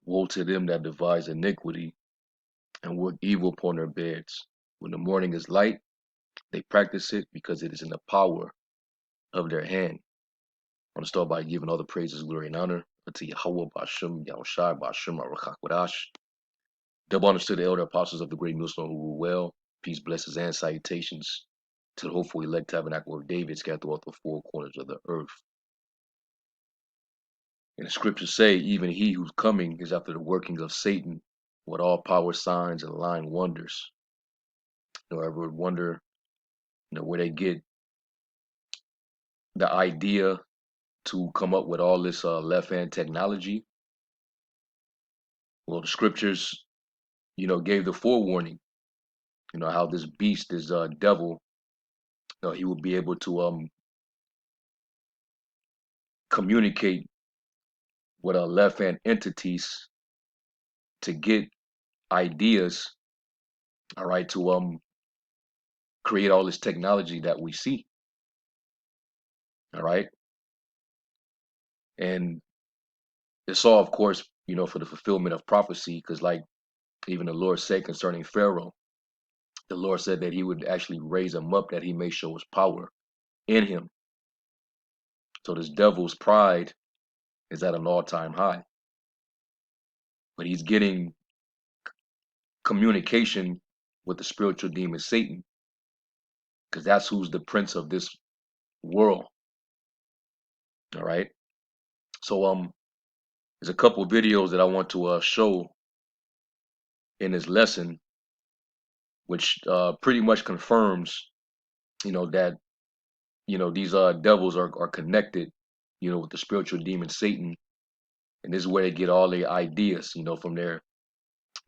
Woe to them that devise iniquity and work evil upon their beds. When the morning is light, they practice it because it is in the power of their hand. I want to start by giving all the praises, glory, and honor unto Yahweh, Bashem, Yahushai, Bashem, Arakakwadash. Double honors to the elder apostles of the great millstone who rule well. Peace, blessings, and salutations to the hopeful elect tabernacle of David scattered throughout the four corners of the earth. And the scriptures say, even he who's coming is after the working of Satan with all power, signs, and lying wonders. You know, I would wonder, where they get the idea to come up with all this left-hand technology. Well, the scriptures, gave the forewarning, how this beast, this devil, he will be able to communicate with left-hand entities to get ideas, all right, to create all this technology that we see, all right. And it's all, of course, for the fulfillment of prophecy, because like even the Lord said concerning Pharaoh, the Lord said that he would actually raise him up that he may show his power in him. So this devil's pride is at an all-time high, but he's getting communication with the spiritual demon Satan, because that's who's the prince of this world. All right. So there's a couple of videos that I want to show in this lesson, which pretty much confirms, that these devils are connected, with the spiritual demon Satan, and this is where they get all their ideas, from their,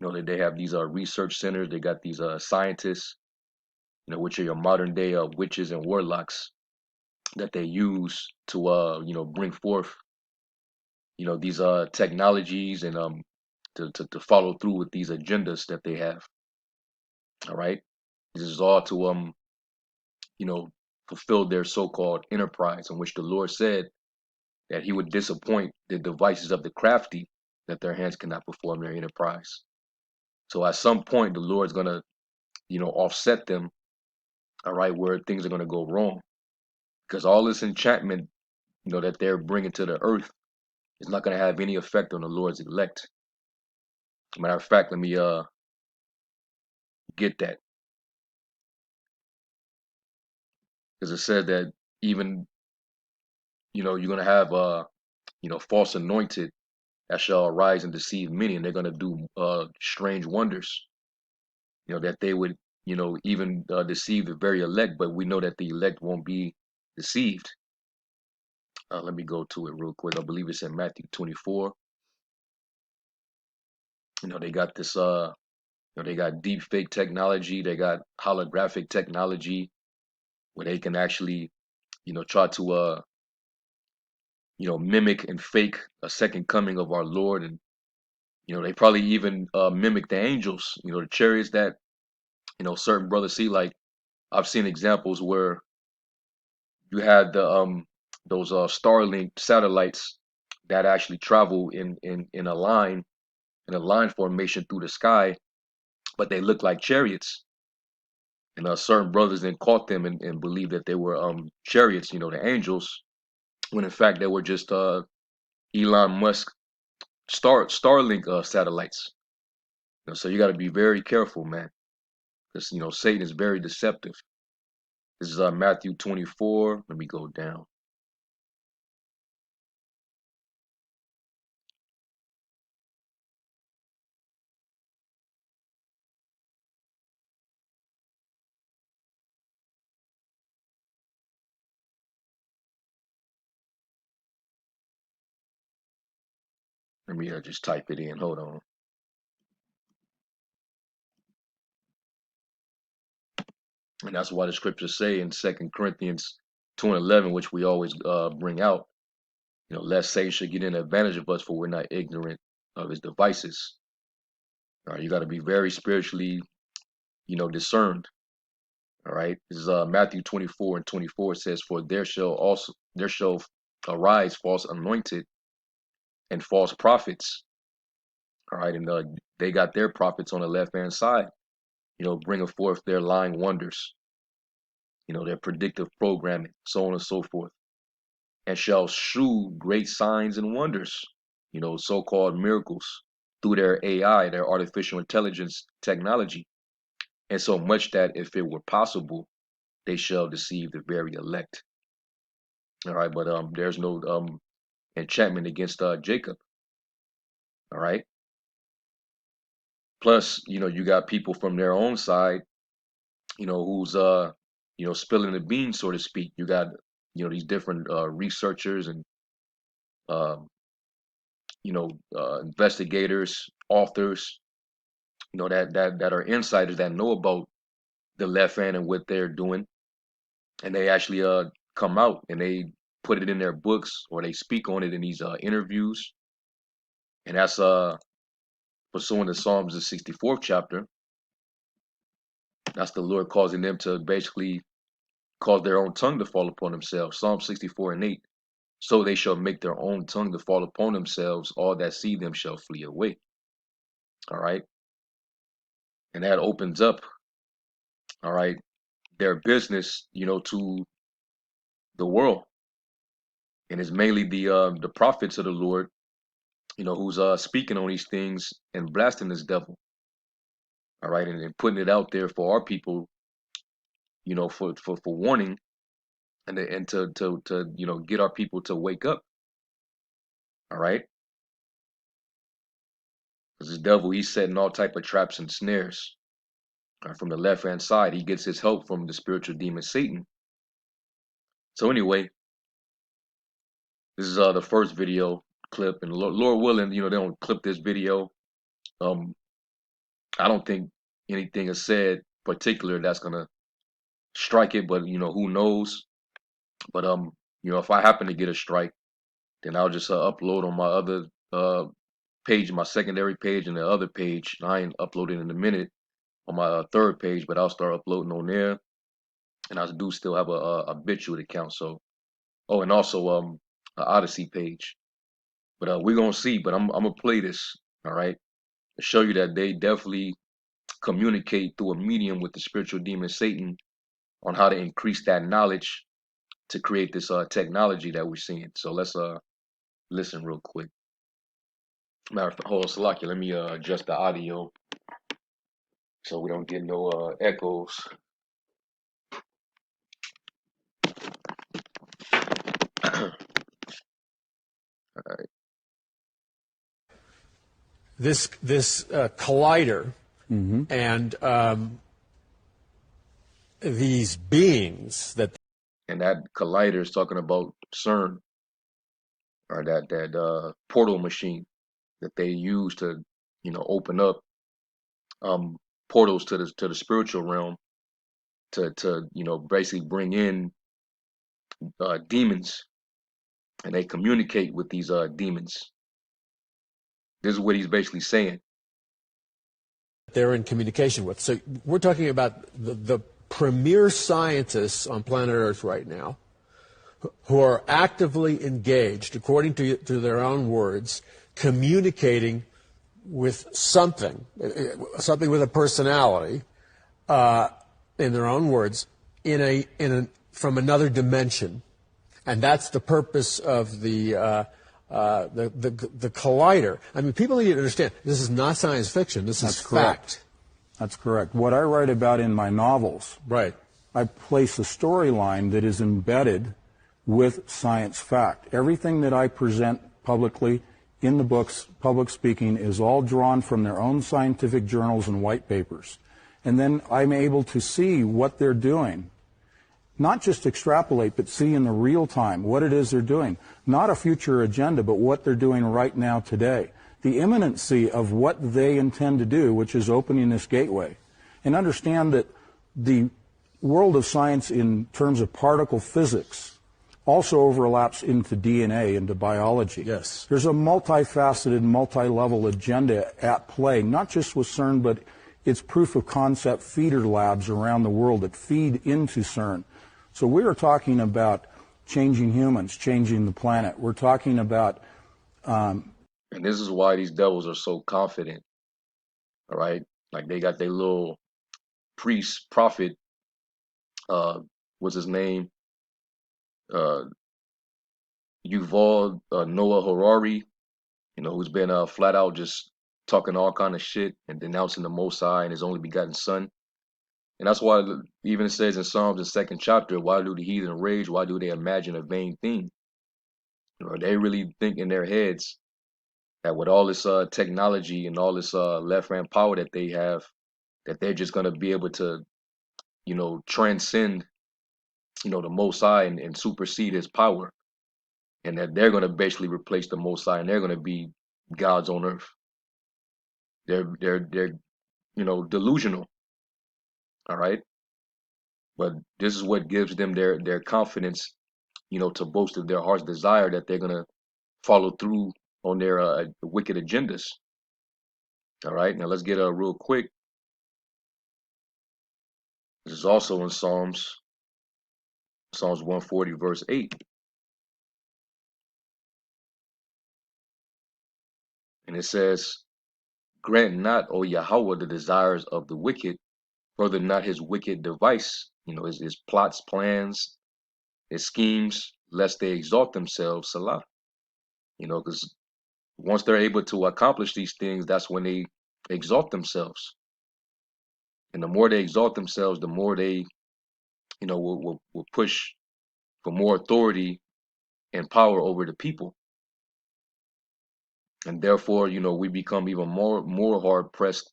that they have these research centers. They got these scientists, which are your modern day witches and warlocks that they use to bring forth these technologies and to follow through with these agendas that they have. All right, this is all to you know fulfill their so-called enterprise, in which the Lord said that he would disappoint the devices of the crafty, that their hands cannot perform their enterprise. So at some point the Lord's gonna offset them, all right, where things are gonna go wrong, because all this enchantment that they're bringing to the earth is not gonna have any effect on the Lord's elect. Matter of fact, let me get that, because it said that even you're gonna have false anointed that shall arise and deceive many, and they're gonna do strange wonders, that they would even deceive the very elect, but we know that the elect won't be deceived. Let me go to it real quick. I believe it's in Matthew 24. They got this they got deep fake technology, they got holographic technology, where they can actually try to mimic and fake a second coming of our Lord. And they probably even mimic the angels, the chariots that certain brothers see. Like, I've seen examples where you had the those Starlink satellites that actually travel in a line formation through the sky, but they look like chariots. And certain brothers then caught them and believed that they were chariots, the angels, when in fact they were just Elon Musk Starlink satellites. So you got to be very careful, man, because Satan is very deceptive. This is Matthew 24. Let me go down. Let me just type it in. Hold on. And that's why the scriptures say in 2 Corinthians 2:11, which we always bring out, lest Satan should get an advantage of us, for we're not ignorant of his devices. All right, you got to be very spiritually, discerned. All right, this is Matthew 24:24. It says, "For there shall arise false anointed and false prophets, All right, and they got their prophets on the left-hand side, bringing forth their lying wonders, their predictive programming, so on and so forth, and shall shew great signs and wonders, so-called miracles through their AI, their artificial intelligence technology, and so much that if it were possible, they shall deceive the very elect. All right, but there's no enchantment against Jacob. All right. Plus, you got people from their own side, who's spilling the beans, so to speak. You got these different researchers and um, investigators, authors, that are insiders that know about the left hand and what they're doing, and they actually come out and they put it in their books or they speak on it in these interviews, and that's pursuing the Psalms, the 64th chapter. That's the Lord causing them to basically cause their own tongue to fall upon themselves. Psalm 64 and 8. So they shall make their own tongue to fall upon themselves. All that see them shall flee away. All right. And that opens up, all right, their business, to the world. And it's mainly the prophets of the Lord, who's speaking on these things and blasting this devil. All right, and putting it out there for our people, for warning and to get our people to wake up. All right. Because this devil, he's setting all type of traps and snares. From the left-hand side, he gets his help from the spiritual demon Satan. So anyway, this is the first video clip, and Lord willing, they don't clip this video. I don't think anything is said particular that's gonna strike it, but who knows? But if I happen to get a strike, then I'll just upload on my other page, my secondary page, and the other page. I ain't uploading in a minute on my third page, but I'll start uploading on there. And I do still have a Bitchute account. So, and also an Odyssey page. But we're gonna see. But I'm gonna play this, all right, to show you that they definitely communicate through a medium with the spiritual demon Satan on how to increase that knowledge to create this technology that we're seeing. So let's listen real quick. Matter of fact, hold on, Salaki, let me adjust the audio so we don't get no echoes. All right. This collider and these beings that. And that collider is talking about CERN, or that portal machine that they use to, open up portals to the spiritual realm to basically bring in demons, and they communicate with these demons. This is what he's basically saying. They're in communication with. So we're talking about the premier scientists on planet Earth right now who are actively engaged, according to their own words, communicating with something with a personality, in their own words, from another dimension, and that's the purpose of the collider. I mean, people need to understand this is not science fiction. This is fact. That's correct. What I write about in my novels, right? I place a storyline that is embedded with science fact. Everything that I present publicly in the books, public speaking, is all drawn from their own scientific journals and white papers. And then I'm able to see what they're doing. Not just extrapolate, but see in the real time what it is they're doing. Not a future agenda, but what they're doing right now today. The imminency of what they intend to do, which is opening this gateway. And understand that the world of science in terms of particle physics also overlaps into DNA, into biology. Yes. There's a multifaceted, multi-level agenda at play, not just with CERN, but it's proof of concept feeder labs around the world that feed into CERN. So we are talking about changing humans, changing the planet. We're talking about And this is why these devils are so confident. All right. Like they got their little priest, prophet, uh, what's his name? Uh, Yuval Noah Harari, who's been flat out just talking all kind of shit and denouncing the Most High and his only begotten Son. And that's why even it says in Psalms, the second chapter, why do the heathen rage? Why do they imagine a vain thing? They really think in their heads that with all this technology and all this left hand power that they have, that they're just gonna be able to, transcend, the Most High and supersede His power, and that they're gonna basically replace the Most High and they're gonna be gods on earth. They're delusional. All right, but this is what gives them their confidence, to boast of their heart's desire that they're gonna follow through on their wicked agendas. All right, now let's get real quick. This is also in Psalms 140, verse 8. And it says, grant not, O Yahweh, the desires of the wicked, further not his wicked device, his plots, plans, his schemes, lest they exalt themselves, Salah. Because once they're able to accomplish these things, that's when they exalt themselves. And the more they exalt themselves, the more they, will push for more authority and power over the people. And therefore, we become even more hard pressed,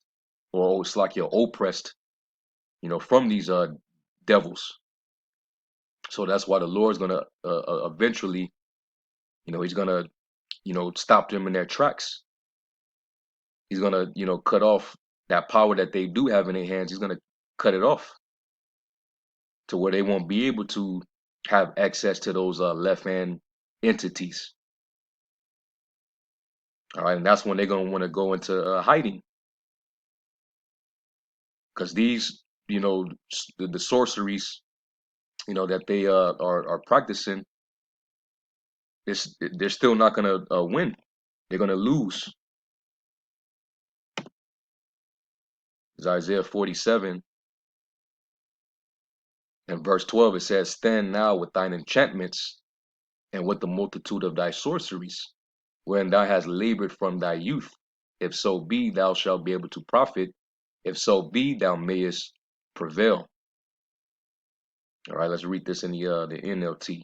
or it's like you're oppressed, from these devils. So that's why the Lord's gonna eventually, he's gonna, stop them in their tracks. He's gonna, cut off that power that they do have in their hands. He's gonna cut it off to where they won't be able to have access to those left hand entities. All right, and that's when they're gonna want to go into hiding, because these, the sorceries, that they are practicing, they're still not gonna win. They're gonna lose. It's Isaiah 47 and verse 12. It says, stand now with thine enchantments and with the multitude of thy sorceries, wherein thou hast labored from thy youth. If so be, thou shalt be able to profit. If so be, thou mayest prevail. All right, let's read this in the NLT.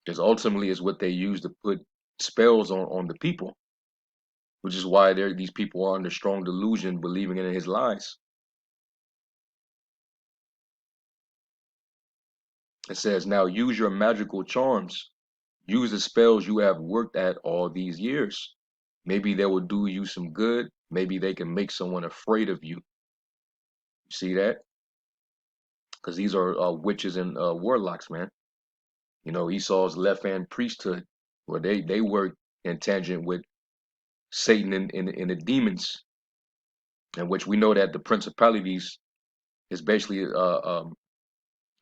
Because ultimately is what they use to put spells on the people, which is why these people are under strong delusion, believing in his lies. It says, now use your magical charms. Use the spells you have worked at all these years. Maybe they will do you some good. Maybe they can make someone afraid of you. You see that? Because these are witches and warlocks, man. Esau's left-hand priesthood, where they work in tangent with Satan and the demons, in which we know that the principalities is basically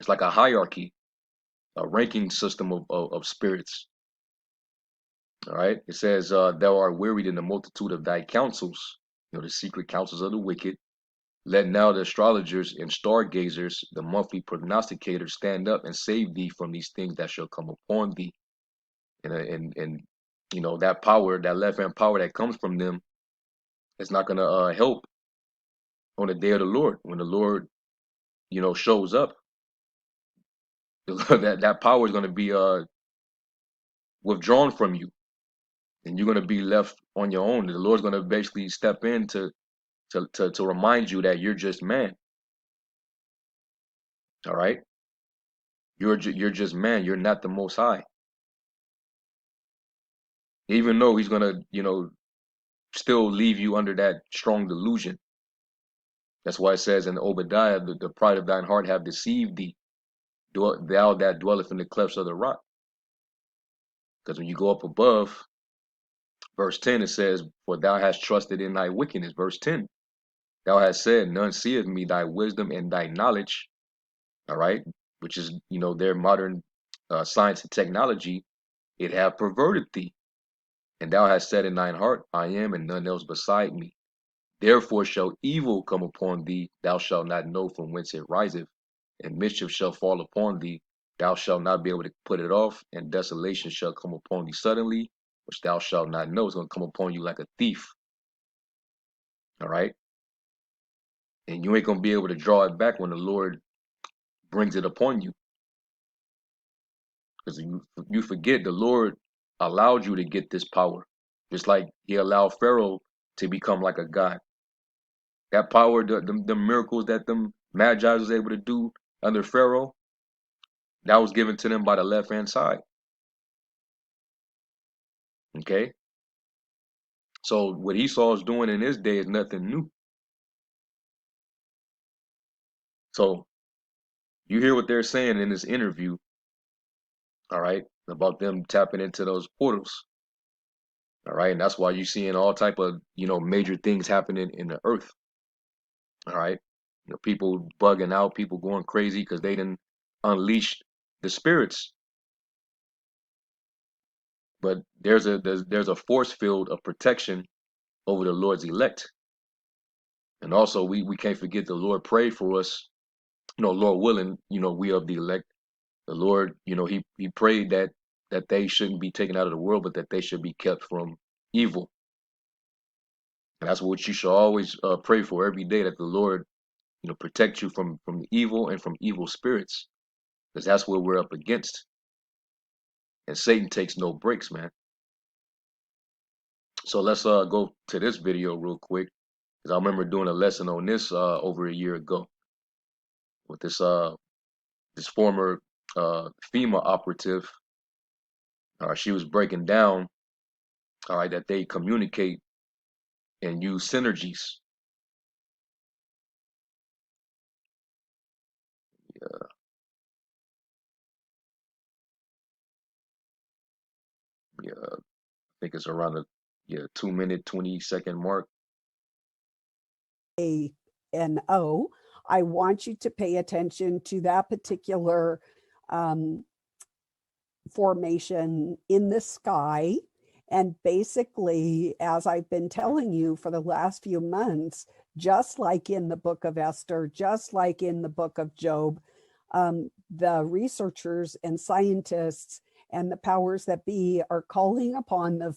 it's like a hierarchy, a ranking system of spirits. All right. It says, thou art wearied in the multitude of thy counsels, the secret counsels of the wicked. Let now the astrologers and stargazers, the monthly prognosticators, stand up and save thee from these things that shall come upon thee. And that power, that left hand power that comes from them, is not gonna help on the day of the Lord. When the Lord, shows up, that power is gonna be withdrawn from you, and you're gonna be left on your own. The Lord's gonna basically step in to remind you that you're just man. All right, you're just man. You're not the Most High. Even though He's gonna, still leave you under that strong delusion. That's why it says in Obadiah, the pride of thine heart have deceived thee, thou that dwelleth in the clefts of the rock. Because when you go up above, verse 10, it says, for thou hast trusted in thy wickedness. Verse 10, thou hast said, none seeth me, thy wisdom and thy knowledge. All right. which is, their modern science and technology, it have perverted thee. And thou hast said in thine heart, I am, and none else beside me. Therefore shall evil come upon thee, thou shalt not know from whence it riseth, and mischief shall fall upon thee, thou shalt not be able to put it off, and desolation shall come upon thee suddenly, which thou shalt not know. It's going to come upon you like a thief. All right. And you ain't going to be able to draw it back when the Lord brings it upon you. Because you forget the Lord allowed you to get this power. Just like he allowed Pharaoh to become like a god. That power, the miracles that them magi was able to do under Pharaoh, that was given to them by the left hand side. Okay. So what Esau is doing in his day is nothing new. So you hear what they're saying in this interview, all right, about them tapping into those portals. All right. And that's why you're seeing all type of, major things happening in the earth. All right. People bugging out, people going crazy because they didn't unleash the spirits. But there's a force field of protection over the Lord's elect. And also we can't forget the Lord prayed for us, Lord willing, we of the elect. The Lord, he prayed that they shouldn't be taken out of the world, but that they should be kept from evil. And that's what you should always pray for every day, that the Lord, protect you from the evil and from evil spirits, because that's what we're up against. And Satan takes no breaks, man. So let's go to this video real quick, because I remember doing a lesson on this over a year ago with this former FEMA operative. She was breaking down, all right, that they communicate and use synergies. Yeah, I think it's around the 2 minute 20-second mark. And O, I want you to pay attention to that particular formation in the sky. And basically, as I've been telling you for the last few months, just like in the book of Esther, just like in the book of Job, the researchers and scientists and the powers that be are calling upon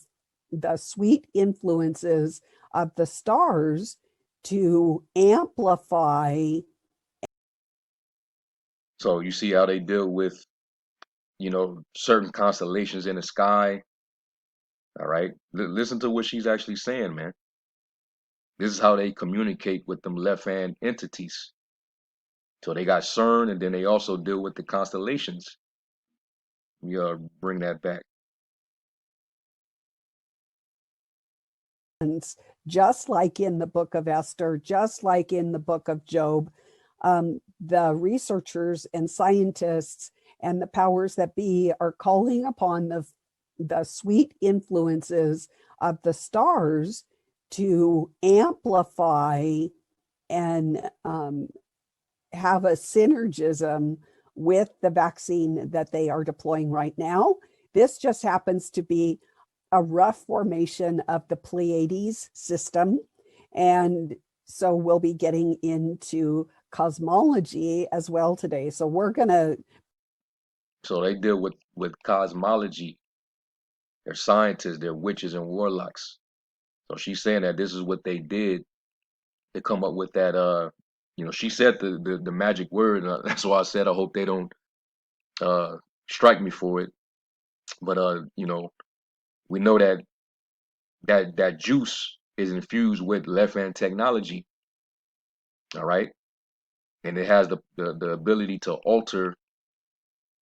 the sweet influences of the stars to amplify. So you see how they deal with, certain constellations in the sky. All right. Listen to what she's actually saying, man. This is how they communicate with them left-hand entities. So they got CERN, and then they also deal with the constellations. We bring that back. Just like in the book of Esther, just like in the book of Job, the researchers and scientists and the powers that be are calling upon the sweet influences of the stars to amplify and have a synergism with the vaccine that they are deploying right now. This just happens to be a rough formation of the Pleiades system. And so we'll be getting into cosmology as well today. So we're going to. So they deal with cosmology. They're scientists, they're witches and warlocks. So she's saying that this is what they did to come up with that. She said the magic word. That's why I said I hope they don't strike me for it. But we know that juice is infused with left hand technology. All right, and it has the ability to alter,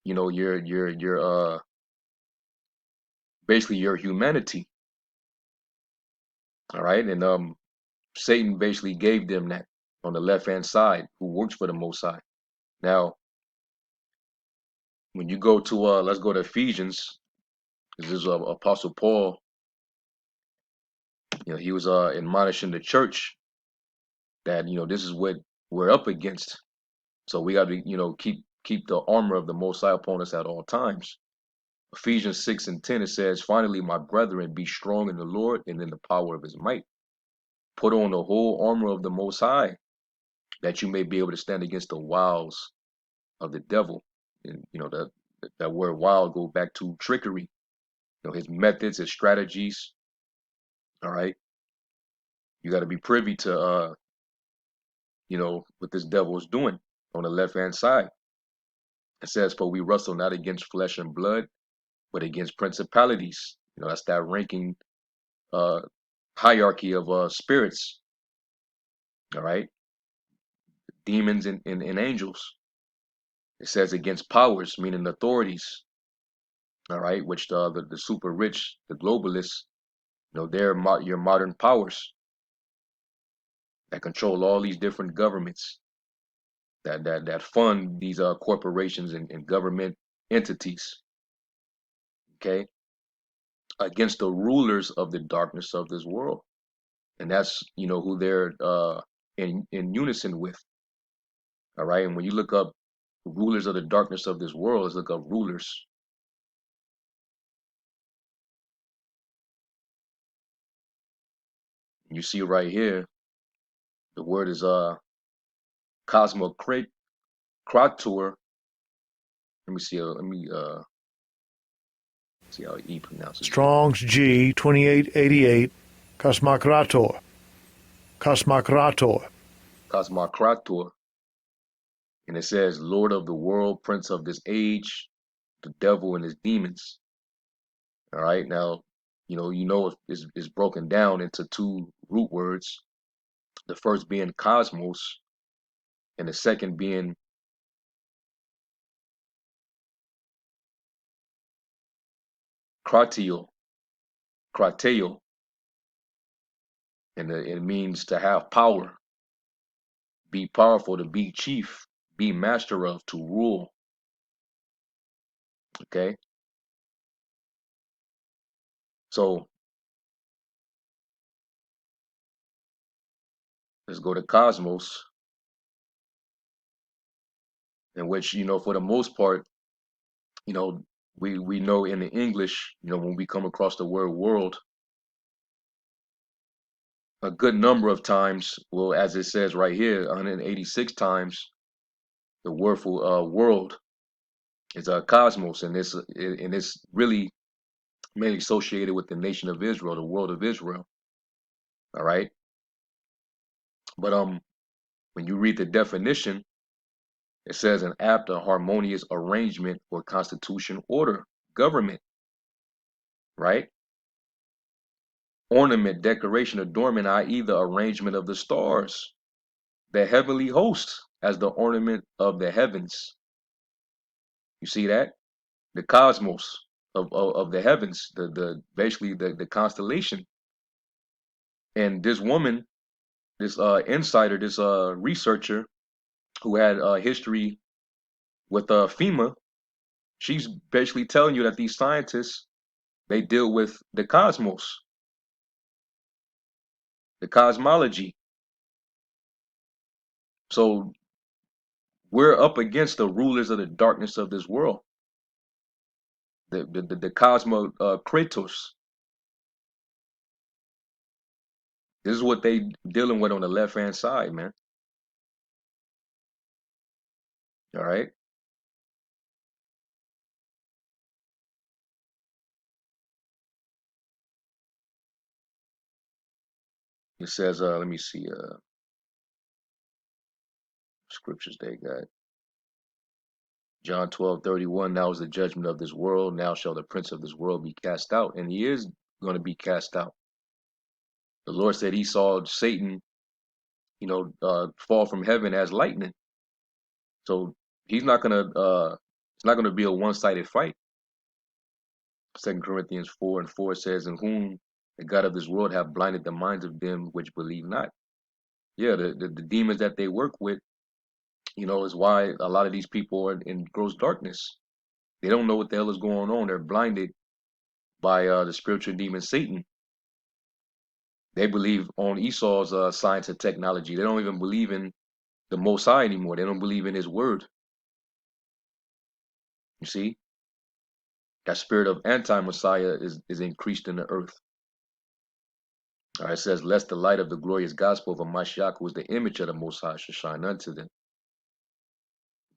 your basically your humanity. All right, and Satan basically gave them that on the left hand side, who works for the Most High. Now, when you go to let's go to Ephesians. This is Apostle Paul. He was admonishing the church that this is what we're up against. So we got to keep keep the armor of the Most High upon us at all times. Ephesians 6:10, it says, finally, my brethren, be strong in the Lord and in the power of his might. Put on the whole armor of the Most High, that you may be able to stand against the wiles of the devil. And that word wild go back to trickery, his methods, his strategies. All right. You got to be privy to what this devil is doing on the left-hand side. It says, for we wrestle not against flesh and blood, but against principalities. That's that ranking uh hierarchy of spirits. All right. Demons and angels. It says against powers, meaning authorities. All right, which the super rich, the globalists, they're your modern powers that control all these different governments that fund these corporations and government entities. Okay, against the rulers of the darkness of this world, and that's who they're in unison with. All right, and when you look up rulers of the darkness of this world, let's look up rulers. You see right here, the word is cosmocrator. Let me see. Let me see how E pronounces it. Strong's G 2888, Cosmocrator. Cosmocrator. Cosmocrator, and it says Lord of the world, Prince of this age, the devil and his demons. All right, now it's broken down into two root words. The first being cosmos, and the second being kratio, krateo, and it means to have power, be powerful, to be chief, be master of, to rule. Okay, so let's go to cosmos, in which for the most part, we know in the English, when we come across the word world, a good number of times, well, as it says right here, 186 times, the word for world is a cosmos, and it's really mainly associated with the nation of Israel, the world of Israel. All right, but when you read the definition, it says an apt or harmonious arrangement or constitution, order, government. Right, ornament, decoration, adornment, i.e., the arrangement of the stars, the heavenly host as the ornament of the heavens. You see that? The cosmos of the heavens, the basically the constellation. And this woman, this insider, this researcher who had history with FEMA, she's basically telling you that these scientists, they deal with the cosmos, the cosmology. So we're up against the rulers of the darkness of this world, the cosmo kratos. This is what they dealing with on the left hand side, man. All right. It says, let me see, scriptures they got. John 12:31. Now is the judgment of this world. Now shall the prince of this world be cast out, and he is going to be cast out. The Lord said he saw Satan, fall from heaven as lightning. So he's not gonna. It's not gonna be a one-sided fight. 2 Corinthians 4:4 says, "In whom the God of this world have blinded the minds of them which believe not." Yeah, the demons that they work with, is why a lot of these people are in gross darkness. They don't know what the hell is going on. They're blinded by the spiritual demon Satan. They believe on Esau's science and technology. They don't even believe in the Most High anymore. They don't believe in his word. You see, that spirit of anti-Messiah is increased in the earth. All right, it says, lest the light of the glorious gospel of a Mashiach, who is the image of the Most High, should shine unto them.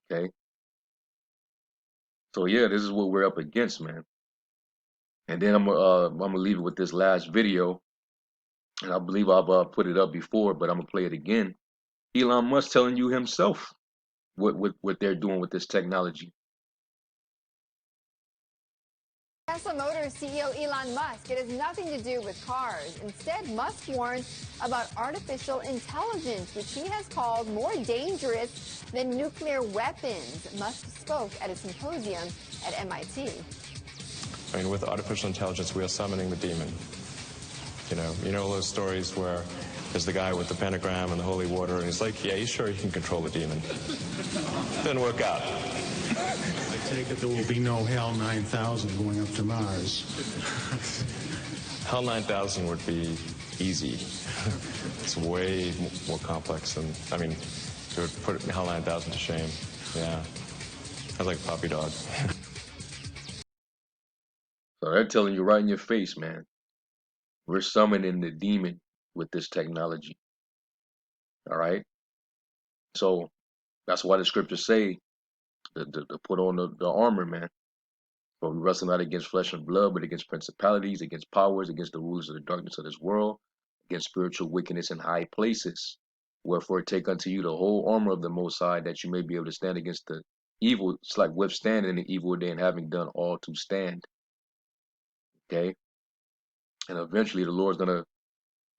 Okay, so yeah, this is what we're up against, man. And then I'm gonna leave it with this last video, and I believe I've put it up before, but I'm gonna play it again. Elon Musk telling you himself what they're doing with this technology. Tesla Motors CEO Elon Musk, it has nothing to do with cars. Instead, Musk warns about artificial intelligence, which he has called more dangerous than nuclear weapons. Musk spoke at a symposium at MIT. I mean, with artificial intelligence, we are summoning the demon. You know those stories where there's the guy with the pentagram and the holy water, and he's like, yeah, he's sure he can control the demon. Didn't work out. I take it there will be no HAL 9000 going up to Mars. HAL 9000 would be easy. It's way more complex than, I mean, it would put HAL 9000 to shame. Yeah. Sounds like a puppy dog. So they're telling you right in your face, man. We're summoning the demon with this technology. All right. So that's why the scriptures say to put on the armor, man. For we wrestle not against flesh and blood, but against principalities, against powers, against the rulers of the darkness of this world, against spiritual wickedness in high places. Wherefore take unto you the whole armor of the Most High, that you may be able to stand against the evil. It's like withstanding the evil day and having done all to stand. Okay. And eventually the Lord's going to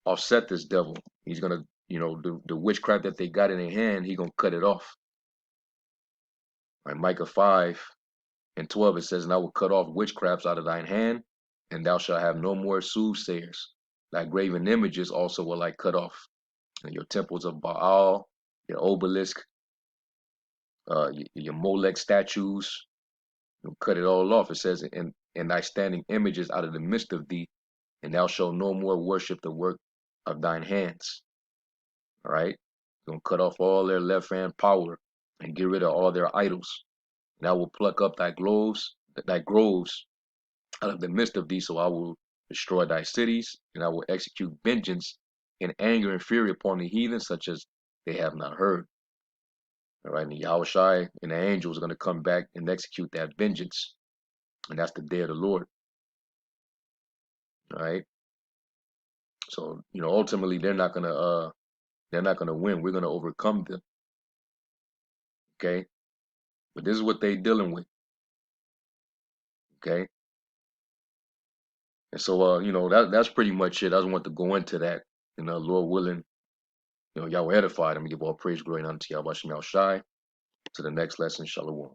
offset this devil. He's going to, the witchcraft that they got in their hand, he's going to cut it off. Right, Micah 5:12, it says, and I will cut off witchcrafts out of thine hand, and thou shalt have no more soothsayers. Thy graven images also will I cut off. And your temples of Baal, your obelisk, your Molech statues, you'll cut it all off. It says, and thy standing images out of the midst of thee, and thou shalt no more worship the work of thine hands. All right? You're going to cut off all their left hand power and get rid of all their idols. And I will pluck up thy groves out of the midst of thee, so I will destroy thy cities, and I will execute vengeance in anger and fury upon the heathen, such as they have not heard. All right, and Yahushai and the angels are going to come back and execute that vengeance, and that's the day of the Lord. All right. So ultimately they're not gonna win. We're gonna overcome them. Okay. But this is what they're dealing with. Okay. And so that's pretty much it. I just want to go into that. Lord willing, y'all were edified. I'm gonna give all praise, glory, and honor to Yahweh Shem Shai. To the next lesson, Shalom.